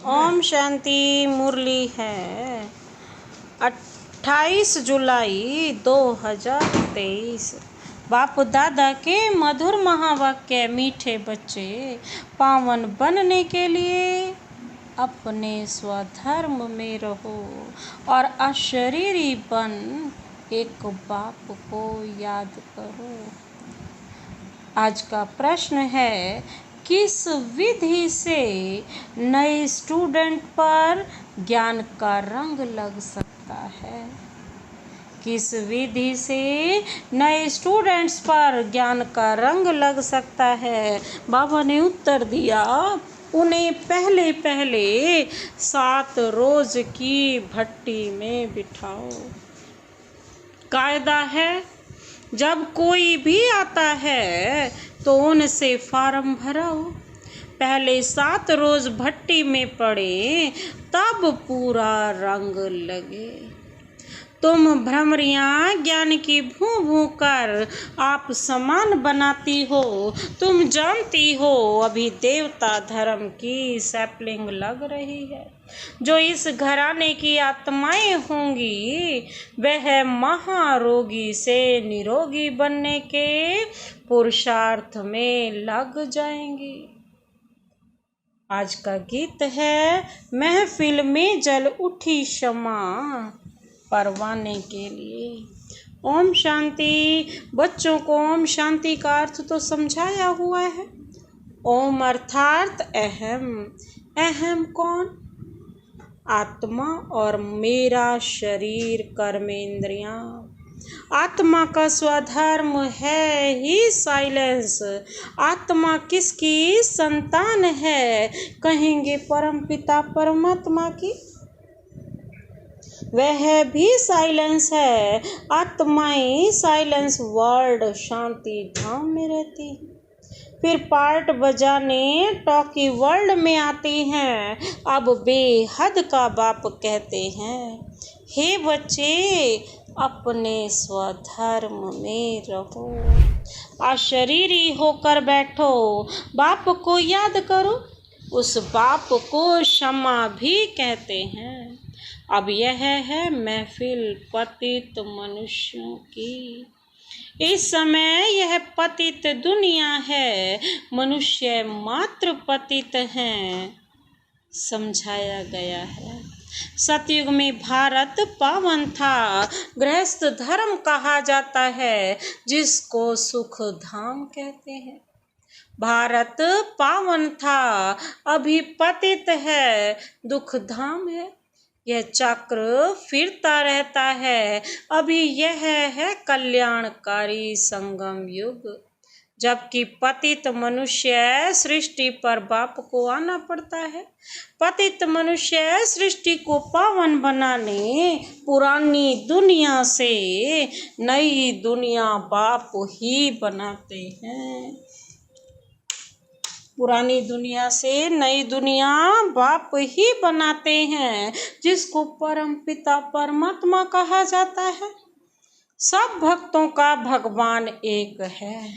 ओम शांति। मुरली है 28 जुलाई 2023। बाप दादा के मधुर महावाक्य। मीठे बच्चे, पावन बनने के लिए अपने स्वधर्म में रहो और अशरीरी बन एक बाप को याद करो। आज का प्रश्न है, किस विधि से नए स्टूडेंट पर ज्ञान का रंग लग सकता है? किस विधि से नए स्टूडेंट्स पर ज्ञान का रंग लग सकता है? बाबा ने उत्तर दिया, उन्हें पहले पहले 7 रोज की भट्टी में बिठाओ। कायदा है, जब कोई भी आता है तो उनसे फार्म भराओ। पहले 7 रोज भट्टी में पड़े, तब पूरा रंग लगे। तुम भ्रमरियाँ ज्ञान की भू भू कर आप समान बनाती हो। तुम जानती हो अभी देवता धर्म की सैपलिंग लग रही है। जो इस घराने की आत्माएं होंगी वह महारोगी से निरोगी बनने के पुरुषार्थ में लग जाएंगी। आज का गीत है, महफिल में जल उठी शमा परवाने के लिए। ओम शांति। बच्चों को ओम शांति का अर्थ तो समझाया हुआ है। ओम अर्थात अहम। अहम कौन? आत्मा और मेरा शरीर, कर्मेंद्रियां। आत्मा का स्वधर्म है ही साइलेंस। आत्मा किसकी संतान है? कहेंगे परमपिता परमात्मा की। वह भी साइलेंस है। आत्माएं साइलेंस वर्ल्ड शांति धाम में रहती है। फिर पार्ट बजाने टॉकी वर्ल्ड में आती हैं। अब बेहद का बाप कहते हैं, हे बच्चे अपने स्वधर्म में रहो, अशरीरी होकर बैठो, बाप को याद करो। उस बाप को क्षमा भी कहते हैं। अब यह है महफिल पतित मनुष्यों की। इस समय यह पतित दुनिया है, मनुष्य मात्र पतित हैं, समझाया गया है। सतयुग में भारत पावन था। गृहस्थ धर्म कहा जाता है, जिसको सुख धाम कहते हैं। भारत पावन था, अभी पतित है, दुख धाम है। यह चक्र फिरता रहता है। अभी यह है कल्याणकारी संगम युग, जबकि पतित मनुष्य सृष्टि पर बाप को आना पड़ता है। पतित मनुष्य सृष्टि को पावन बनाने पुरानी दुनिया से नई दुनिया बाप ही बनाते हैं। पुरानी दुनिया से नई दुनिया बाप ही बनाते हैं, जिसको परम पिता परमात्मा कहा जाता है। सब भक्तों का भगवान एक है।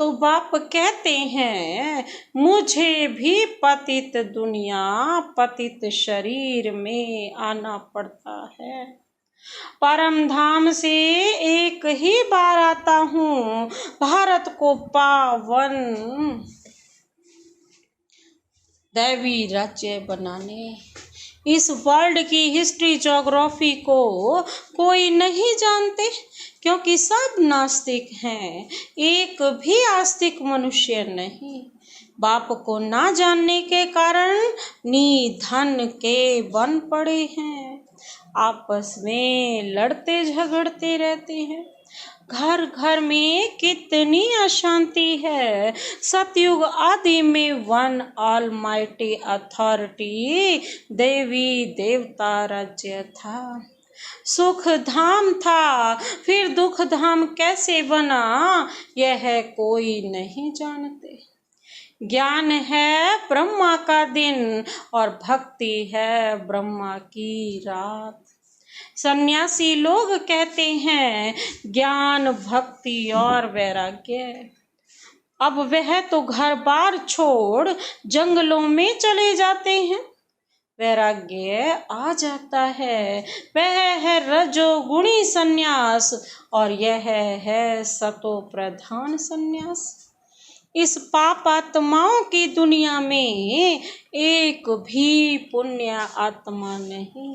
तो बाप कहते हैं, मुझे भी पतित दुनिया पतित शरीर में आना पड़ता है। परम धाम से एक ही बार आता हूँ, भारत को पावन दैवी राज्य बनाने। इस वर्ल्ड की हिस्ट्री ज्योग्राफी को कोई नहीं जानते, क्योंकि सब नास्तिक हैं। एक भी आस्तिक मनुष्य नहीं। बाप को ना जानने के कारण निधन के बन पड़े हैं। आपस में लड़ते झगड़ते रहते हैं। घर घर में कितनी अशांति है। सतयुग आदि में वन ऑलमाइटी अथॉरिटी देवी देवता राज्य था, सुख धाम था। फिर दुख धाम कैसे बना, यह कोई नहीं जानते। ज्ञान है ब्रह्मा का दिन और भक्ति है ब्रह्मा की रात। सन्यासी लोग कहते हैं ज्ञान, भक्ति और वैराग्य। अब वह तो घर बार छोड़ जंगलों में चले जाते हैं। वैराग्य आ जाता है। वह है रजोगुणी संन्यास और यह है सतो प्रधान संन्यास। इस पाप आत्माओं की दुनिया में एक भी पुण्य आत्मा नहीं।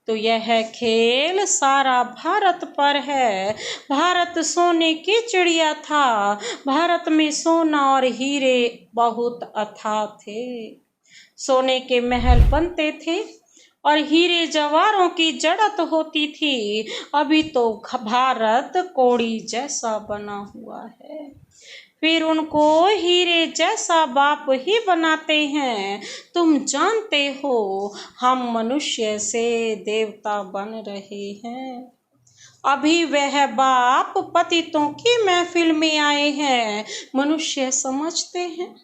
तो यह खेल सारा भारत पर है। भारत सोने की चिड़िया था। भारत में सोना और हीरे बहुत अथाह थे। सोने के महल बनते थे और हीरे जवाहरों की जड़त होती थी। अभी तो भारत कौड़ी जैसा बना हुआ है। फिर उनको हीरे जैसा बाप ही बनाते हैं। तुम जानते हो हम मनुष्य से देवता बन रहे हैं। अभी वह बाप पतितों की महफिल में आए हैं। मनुष्य समझते हैं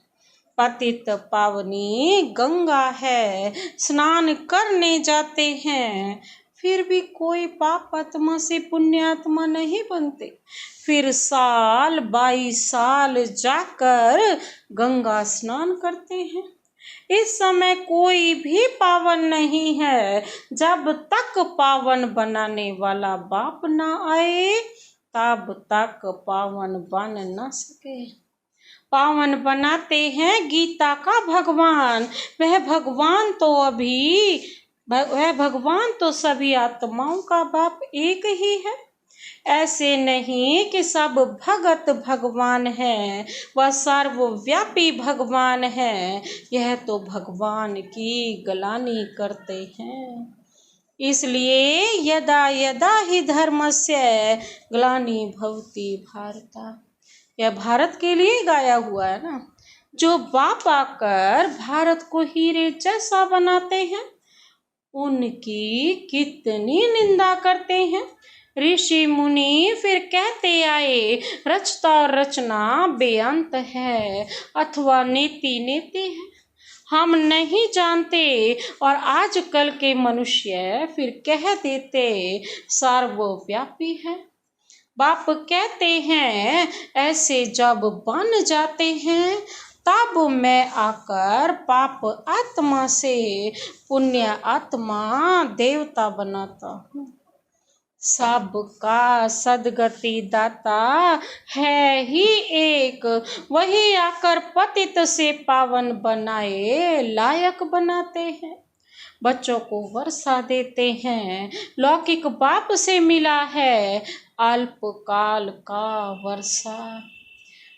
पतित पावनी गंगा है, स्नान करने जाते हैं। फिर भी कोई पाप आत्मा से पुण्य आत्मा नहीं बनते। फिर साल 22 साल जाकर गंगा स्नान करते हैं। इस समय कोई भी पावन नहीं है। जब तक पावन बनाने वाला बाप ना आए तब तक पावन बन न सके। पावन बनाते हैं गीता का भगवान। वह भगवान तो सभी आत्माओं का बाप एक ही है। ऐसे नहीं कि सब भगत भगवान है, वह सर्वव्यापी भगवान है। यह तो भगवान की गलानी करते हैं। इसलिए यदा यदा ही धर्मस्य ग्लानि भवति भारत। यह भारत के लिए गाया हुआ है ना। जो बाप आकर भारत को हीरे जैसा बनाते हैं उनकी कितनी निंदा करते हैं। ऋषि मुनि फिर कहते आए रचता और रचना बेअंत है अथवा नीति नीति है। हम नहीं जानते। और आजकल के मनुष्य फिर कह देते सर्वव्यापी है। बाप कहते हैं ऐसे जब बन जाते हैं तब मैं आकर पाप आत्मा से पुण्य आत्मा देवता बनाता हूँ। सबका सदगति दाता है ही एक। वही आकर पतित से पावन बनाए लायक बनाते हैं। बच्चों को वर्षा देते हैं। लौकिक बाप से मिला है अल्पकाल का वर्षा।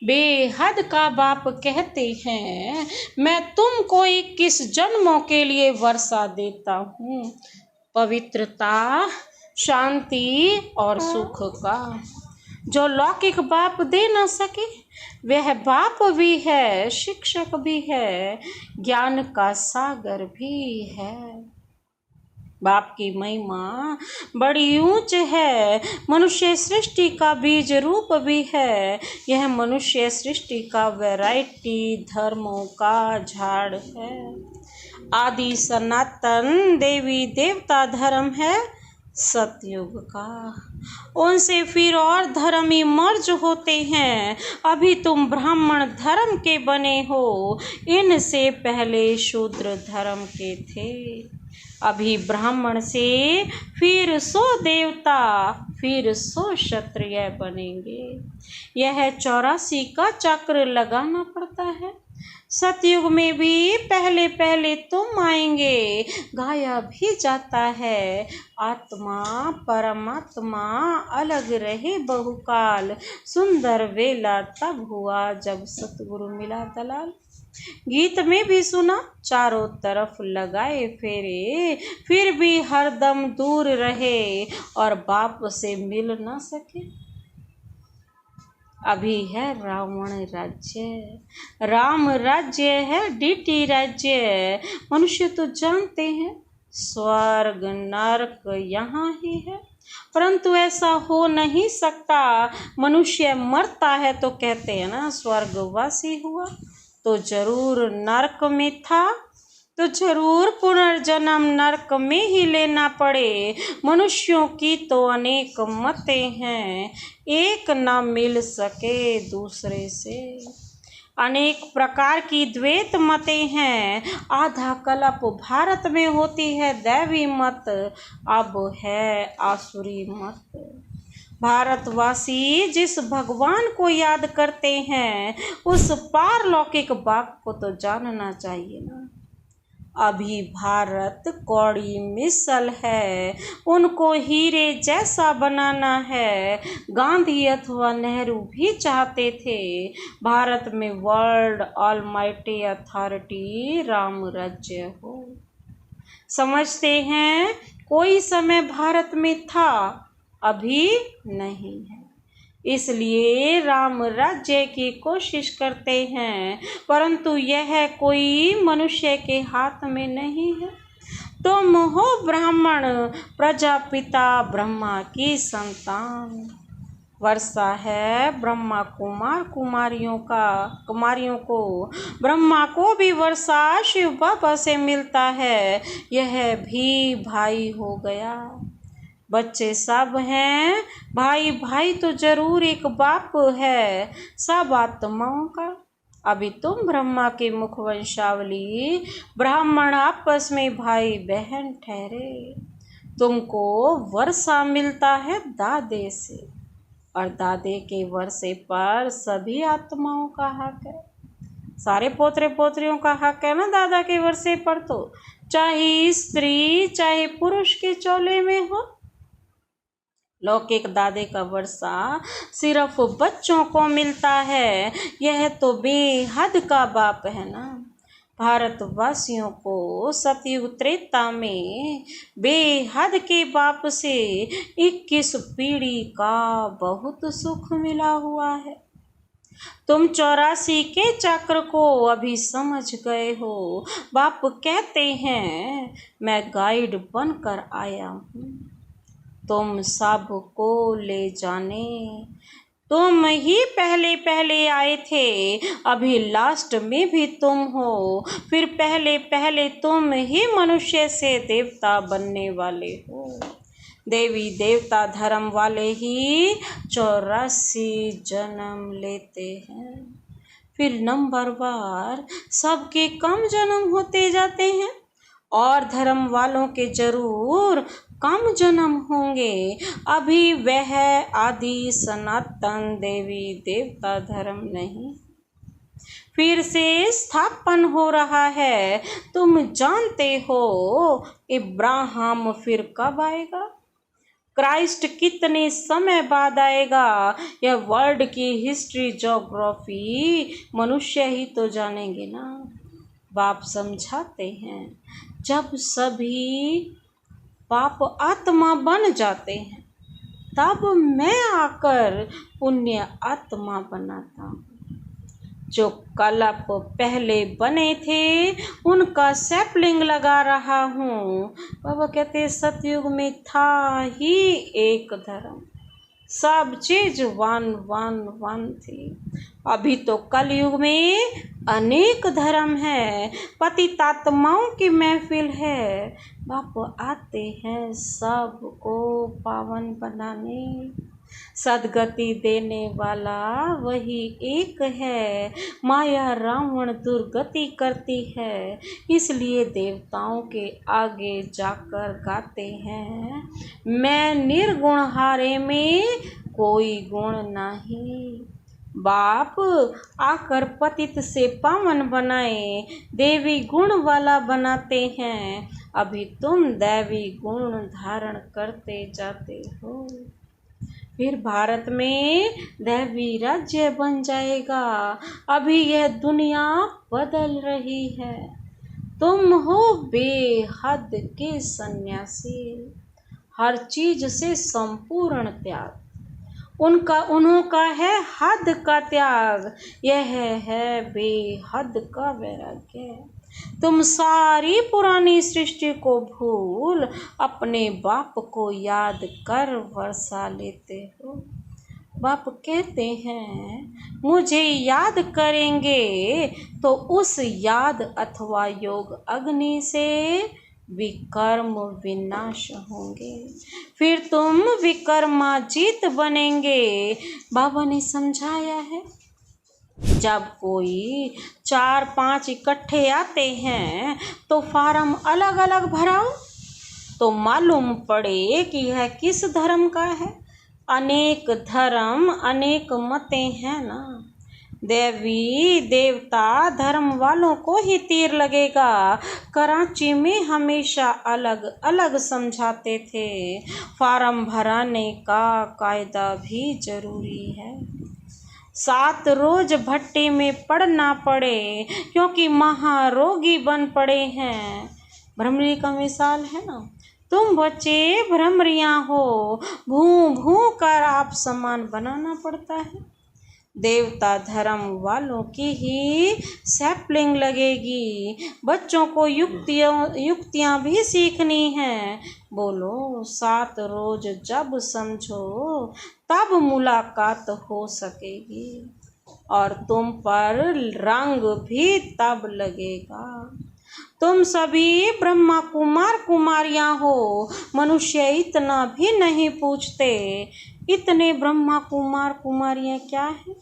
बेहद का बाप कहते हैं मैं तुमको 21 जन्मों के लिए वर्षा देता हूँ। पवित्रता, शांति और सुख का जो लौकिक बाप दे ना सके वह बाप भी है, शिक्षक भी है, ज्ञान का सागर भी है। बाप की महिमा बड़ी ऊंच है। मनुष्य सृष्टि का बीज रूप भी है। यह मनुष्य सृष्टि का वैरायटी धर्मों का झाड़ है। आदि सनातन देवी देवता धर्म है सतयुग का। उनसे फिर और धर्म मर्ज होते हैं। अभी तुम ब्राह्मण धर्म के बने हो। इनसे पहले शूद्र धर्म के थे। अभी ब्राह्मण से फिर 100 देवता फिर 100 क्षत्रिय बनेंगे। यह 84 का चक्र लगाना पड़ता है। सतयुग में भी पहले पहले तुम आएंगे। गाया भी जाता है आत्मा परमात्मा अलग रहे बहुकाल। सुंदर वेला तब हुआ जब सतगुरु मिला दलाल। गीत में भी सुना चारों तरफ लगाए फेरे फिर भी हरदम दूर रहे और बाप से मिल ना सके। अभी है रावण राज्य, राम राज्य है डीटी राज्य। मनुष्य तो जानते हैं स्वर्ग नरक यहाँ ही है, परंतु ऐसा हो नहीं सकता। मनुष्य मरता है तो कहते हैं ना स्वर्गवासी हुआ, तो जरूर नरक में था, तो जरूर पुनर्जन्म नरक में ही लेना पड़े। मनुष्यों की तो अनेक मतें हैं, एक ना मिल सके दूसरे से। अनेक प्रकार की द्वैत मतें हैं। आधा कल्प भारत में होती है दैवी मत, अब है आसुरी मत। भारतवासी जिस भगवान को याद करते हैं, उस पारलौकिक बाप को तो जानना चाहिए ना। अभी भारत कौड़ी मिसल है, उनको हीरे जैसा बनाना है। गांधी अथवा नेहरू भी चाहते थे भारत में वर्ल्ड ऑलमाइटी अथॉरिटी राम राज्य हो। समझते हैं कोई समय भारत में था, अभी नहीं है, इसलिए राम राज्य की कोशिश करते हैं, परंतु यह कोई मनुष्य के हाथ में नहीं है। तुम हो ब्राह्मण, प्रजापिता ब्रह्मा की संतान। वर्षा है ब्रह्मा कुमारियों को, ब्रह्मा को भी वर्षा शिव बाबा से मिलता है, यह भी भाई हो गया। बच्चे सब हैं भाई, भाई तो जरूर एक बाप है सब आत्माओं का। अभी तुम ब्रह्मा के मुख वंशावली, ब्राह्मण आपस में भाई बहन ठहरे। तुमको वर्षा मिलता है दादे से, और दादे के वर्षे पर सभी आत्माओं का हक है। सारे पोतरे पोतरियों का हक है ना दादा के वर्षे पर, तो चाहे स्त्री चाहे पुरुष के चोले में हो। लौकिक दादे का वर्षा सिर्फ बच्चों को मिलता है, यह तो बेहद का बाप है ना। भारतवासियों को सतयुग त्रेता में बेहद के बाप से 21 पीढ़ी का बहुत सुख मिला हुआ है। तुम 84 के चक्र को अभी समझ गए हो। बाप कहते हैं मैं गाइड बनकर आया हूँ तुम सबको ले जाने। तुम ही पहले आए थे, अभी लास्ट में भी तुम हो, फिर पहले तुम ही मनुष्य से देवता बनने वाले हो। देवी देवता धर्म वाले ही 84 जन्म लेते हैं, फिर नंबरवार सबके कम जन्म होते जाते हैं, और धर्म वालों के जरूर कम जन्म होंगे। अभी वह आदि सनातन देवी देवता धर्म नहीं फिर से स्थापन हो रहा है। तुम जानते हो इब्राहिम फिर कब आएगा, क्राइस्ट कितने समय बाद आएगा, यह वर्ल्ड की हिस्ट्री ज्योग्राफी मनुष्य ही तो जानेंगे ना। बाप समझाते हैं जब सभी पाप आत्मा बन जाते हैं, तब मैं आकर पुण्य आत्मा बनाता हूँ। जो कल्प पहले बने थे उनका सैपलिंग लगा रहा हूँ। बाबा कहते सतयुग में था ही एक धर्म, सब चीज वन थी। अभी तो कलयुग में अनेक धर्म है, पतितात्माओं की महफिल है। बाप आते हैं सबको पावन बनाने, सदगति देने वाला वही एक है। माया रावण दुर्गति करती है, इसलिए देवताओं के आगे जाकर गाते हैं मैं निर्गुण हारे में कोई गुण नहीं। बाप आकर पतित से पावन बनाए, देवी गुण वाला बनाते हैं। अभी तुम दैवी गुण धारण करते जाते हो, फिर भारत में दैवी राज्य बन जाएगा। अभी यह दुनिया बदल रही है। तुम हो बेहद के सन्यासी, हर चीज से संपूर्ण त्याग। उन्होंने है हद का त्याग, यह है बेहद का वैराग्य। तुम सारी पुरानी सृष्टि को भूल अपने बाप को याद कर वर्षा लेते हो। बाप कहते हैं मुझे याद करेंगे तो उस याद अथवा योग अग्नि से विकर्म विनाश होंगे, फिर तुम विकर्माजीत बनेंगे। बाबा ने समझाया है जब कोई 4-5 इकट्ठे आते हैं तो फार्म अलग अलग भराओ तो मालूम पड़े कि यह किस धर्म का है। अनेक धर्म अनेक मतें हैं ना। देवी देवता धर्म वालों को ही तीर लगेगा। कराची में हमेशा अलग अलग समझाते थे। फार्म भराने का कायदा भी जरूरी है। 7 रोज भट्टी में पड़ना पड़े क्योंकि महारोगी बन पड़े हैं। भ्रमरी का मिसाल है ना। तुम बच्चे भ्रमरियां हो, भू भू कर आप समान बनाना पड़ता है। देवता धर्म वालों की ही सैपलिंग लगेगी। बच्चों को युक्तियां भी सीखनी है। बोलो 7 रोज जब समझो तब मुलाकात हो सकेगी और तुम पर रंग भी तब लगेगा। तुम सभी ब्रह्मा कुमार कुमारियां हो। मनुष्य इतना भी नहीं पूछते। इतने ब्रह्मा कुमार कुमारियां क्या है,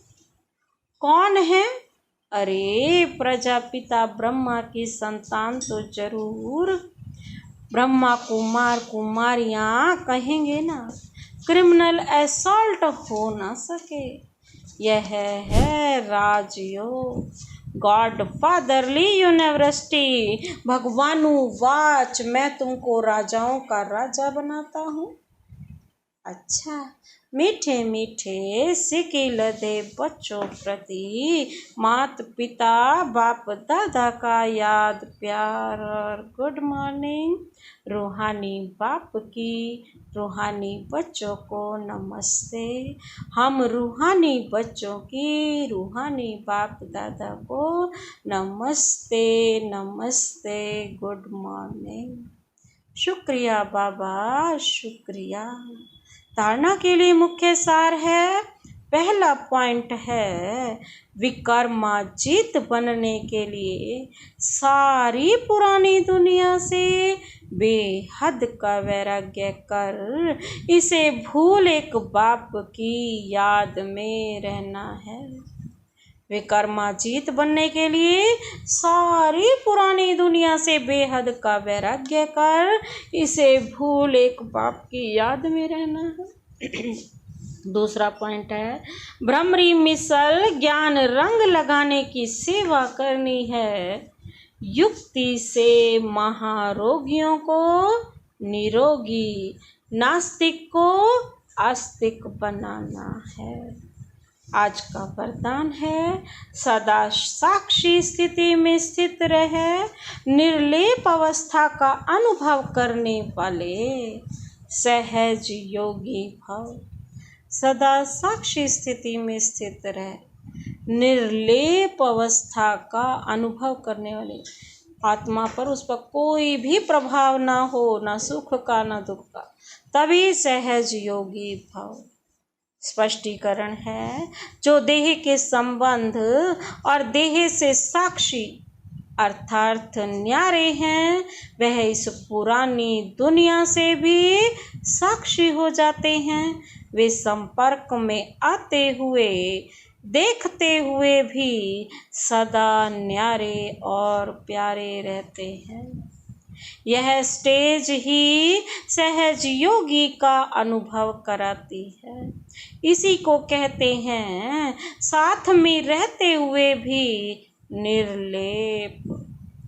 कौन है? अरे प्रजापिता ब्रह्मा की संतान तो जरूर ब्रह्मा कुमार कुमारियां कहेंगे ना। क्रिमिनल असॉल्ट हो ना सके। यह है राजयोग, गॉड फादरली यूनिवर्सिटी। भगवानुवाच मैं तुमको राजाओं का राजा बनाता हूँ। अच्छा, मीठे मीठे सिक्के लदे बच्चों प्रति मात पिता बाप दादा का याद प्यार और गुड मॉर्निंग। रूहानी बाप की रूहानी बच्चों को नमस्ते। हम रूहानी बच्चों की रूहानी बाप दादा को नमस्ते नमस्ते गुड मॉर्निंग। शुक्रिया बाबा, शुक्रिया। धारणा के लिए मुख्य सार है। पहला पॉइंट है विकर्माजीत बनने के लिए सारी पुरानी दुनिया से बेहद का वैराग्य कर इसे भूल एक बाप की याद में रहना है। विकर्माजीत बनने के लिए सारी पुरानी दुनिया से बेहद का वैराग्य कर इसे भूल एक बाप की याद में रहना है। दूसरा पॉइंट है भ्रमरी मिसल ज्ञान रंग लगाने की सेवा करनी है। युक्ति से महारोगियों को निरोगी, नास्तिक को आस्तिक बनाना है। आज का वरदान है सदा साक्षी स्थिति में स्थित रहे, निर्लेप अवस्था का अनुभव करने वाले सहज योगी भव। सदा साक्षी स्थिति में स्थित रहे, निर्लेप अवस्था का अनुभव करने वाले आत्मा पर उस पर कोई भी प्रभाव ना हो, ना सुख का ना दुख का, तभी सहज योगी भव। स्पष्टीकरण है जो देह के संबंध और देह से साक्षी अर्थात न्यारे हैं वह इस पुरानी दुनिया से भी साक्षी हो जाते हैं। वे संपर्क में आते हुए देखते हुए भी सदा न्यारे और प्यारे रहते हैं। यह स्टेज ही सहज योगी का अनुभव कराती है। इसी को कहते हैं साथ में रहते हुए भी निर्लेप,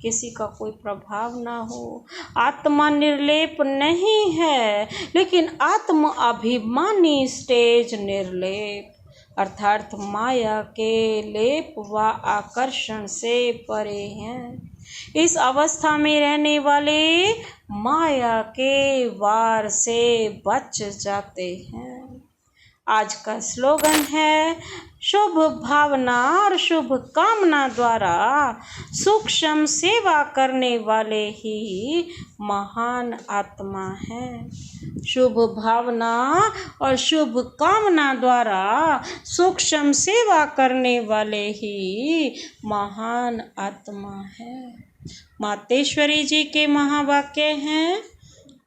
किसी का कोई प्रभाव ना हो। आत्मा निर्लेप नहीं है, लेकिन आत्म अभिमानी स्टेज निर्लेप अर्थात माया के लेप व आकर्षण से परे हैं। इस अवस्था में रहने वाले माया के वार से बच जाते हैं। आज का स्लोगन है शुभ भावना और शुभ कामना द्वारा सूक्ष्म सेवा करने वाले ही महान आत्मा है। शुभ भावना और शुभ कामना द्वारा सूक्ष्म सेवा करने वाले ही महान आत्मा है। मातेश्वरी जी के महावाक्य हैं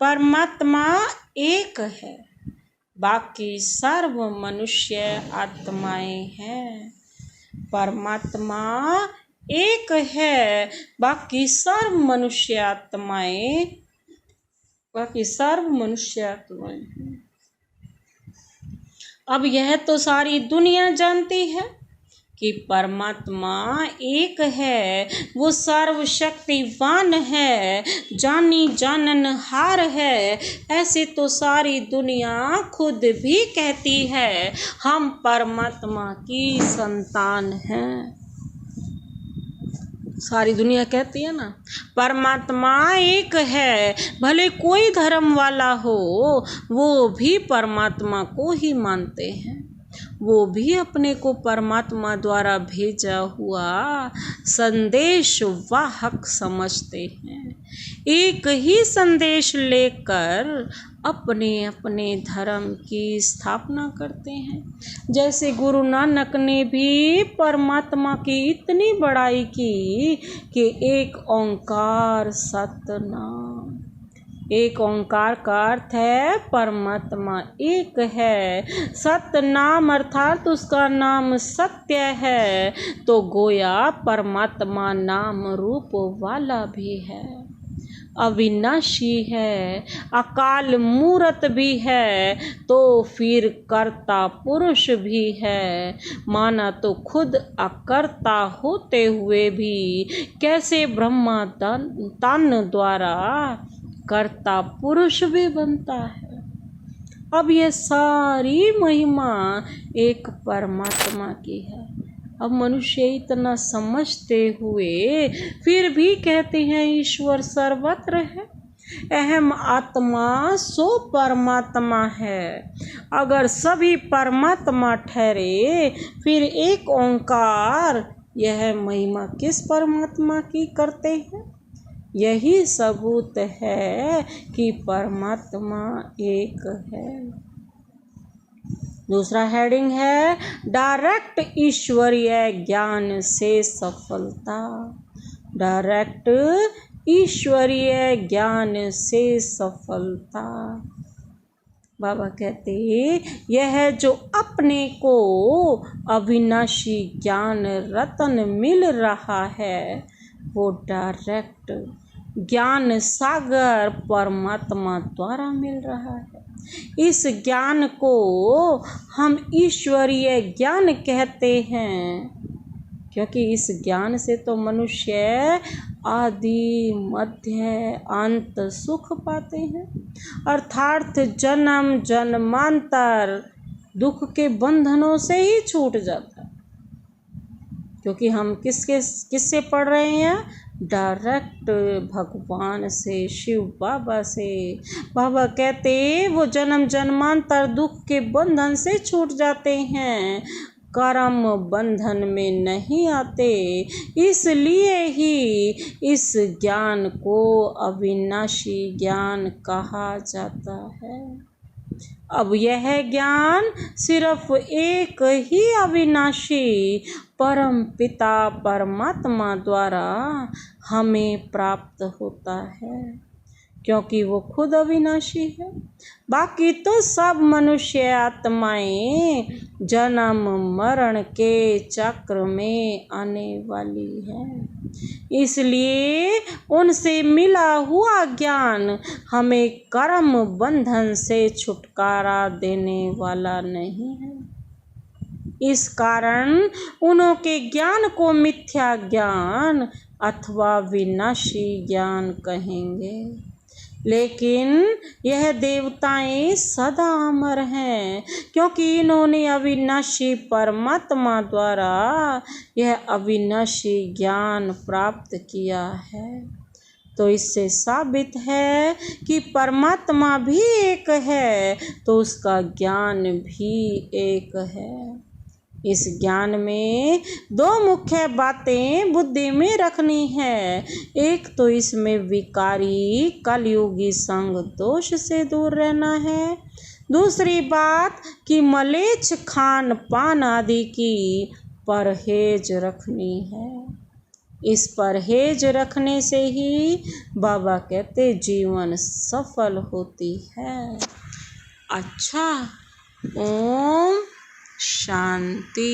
परमात्मा एक है, बाकी सर्व मनुष्य आत्माएं हैं। परमात्मा एक है, बाकी सर्व मनुष्य आत्माएं अब यह तो सारी दुनिया जानती है कि परमात्मा एक है, वो सर्वशक्तिवान है, जानी जाननहार है। ऐसे तो सारी दुनिया खुद भी कहती है हम परमात्मा की संतान हैं। सारी दुनिया कहती है ना, परमात्मा एक है। भले कोई धर्म वाला हो, वो भी परमात्मा को ही मानते हैं। वो भी अपने को परमात्मा द्वारा भेजा हुआ संदेश वाहक समझते हैं। एक ही संदेश लेकर अपने अपने धर्म की स्थापना करते हैं। जैसे गुरु नानक ने भी परमात्मा की इतनी बड़ाई की कि एक ओंकार सतनाम। एक ओंकार का अर्थ है परमात्मा एक है, सतनाम अर्थात उसका नाम सत्य है। तो गोया परमात्मा नाम रूप वाला भी है, अविनाशी है, अकाल मूरत भी है, तो फिर कर्ता पुरुष भी है। माना तो खुद अकर्ता होते हुए भी कैसे ब्रह्मा तन द्वारा कर्ता पुरुष भी बनता है। अब ये सारी महिमा एक परमात्मा की है। अब मनुष्य इतना समझते हुए फिर भी कहते हैं ईश्वर सर्वत्र है। अहम आत्मा सो परमात्मा है। अगर सभी परमात्मा ठहरे फिर एक ओंकार, यह महिमा किस परमात्मा की करते हैं? यही सबूत है कि परमात्मा एक है। दूसरा हेडिंग है डायरेक्ट ईश्वरीय ज्ञान से सफलता। डायरेक्ट ईश्वरीय ज्ञान से सफलता। बाबा कहते यह जो अपने को अविनाशी ज्ञान रतन मिल रहा है, वो डायरेक्ट ज्ञान सागर परमात्मा द्वारा मिल रहा है। इस ज्ञान को हम ईश्वरीय ज्ञान कहते हैं, क्योंकि इस ज्ञान से तो मनुष्य आदि मध्य अंत सुख पाते हैं। अर्थात जन्म जन्मांतर दुख के बंधनों से ही छूट जाता है। क्योंकि हम किससे पढ़ रहे हैं? डायरेक्ट भगवान से, शिव बाबा से। बाबा कहते वो जन्म जन्मांतर दुख के बंधन से छूट जाते हैं, कर्म बंधन में नहीं आते। इसलिए ही इस ज्ञान को अविनाशी ज्ञान कहा जाता है। अब यह ज्ञान सिर्फ एक ही अविनाशी परम पिता परमात्मा द्वारा हमें प्राप्त होता है, क्योंकि वो खुद अविनाशी है। बाकी तो सब मनुष्य आत्माएं जन्म मरण के चक्र में आने वाली है। इसलिए उनसे मिला हुआ ज्ञान हमें कर्म बंधन से छुटकारा देने वाला नहीं है। इस कारण उनके ज्ञान को मिथ्या ज्ञान अथवा विनाशी ज्ञान कहेंगे। लेकिन यह देवताएं सदा अमर हैं, क्योंकि इन्होंने अविनाशी परमात्मा द्वारा यह अविनाशी ज्ञान प्राप्त किया है। तो इससे साबित है कि परमात्मा भी एक है, तो उसका ज्ञान भी एक है। इस ज्ञान में दो मुख्य बातें बुद्धि में रखनी है। एक तो इसमें विकारी कलयुगी संग दोष से दूर रहना है। दूसरी बात कि मलेच्छ खान पान आदि की परहेज रखनी है। इस परहेज रखने से ही बाबा कहते जीवन सफल होती है। अच्छा, ओम शांति।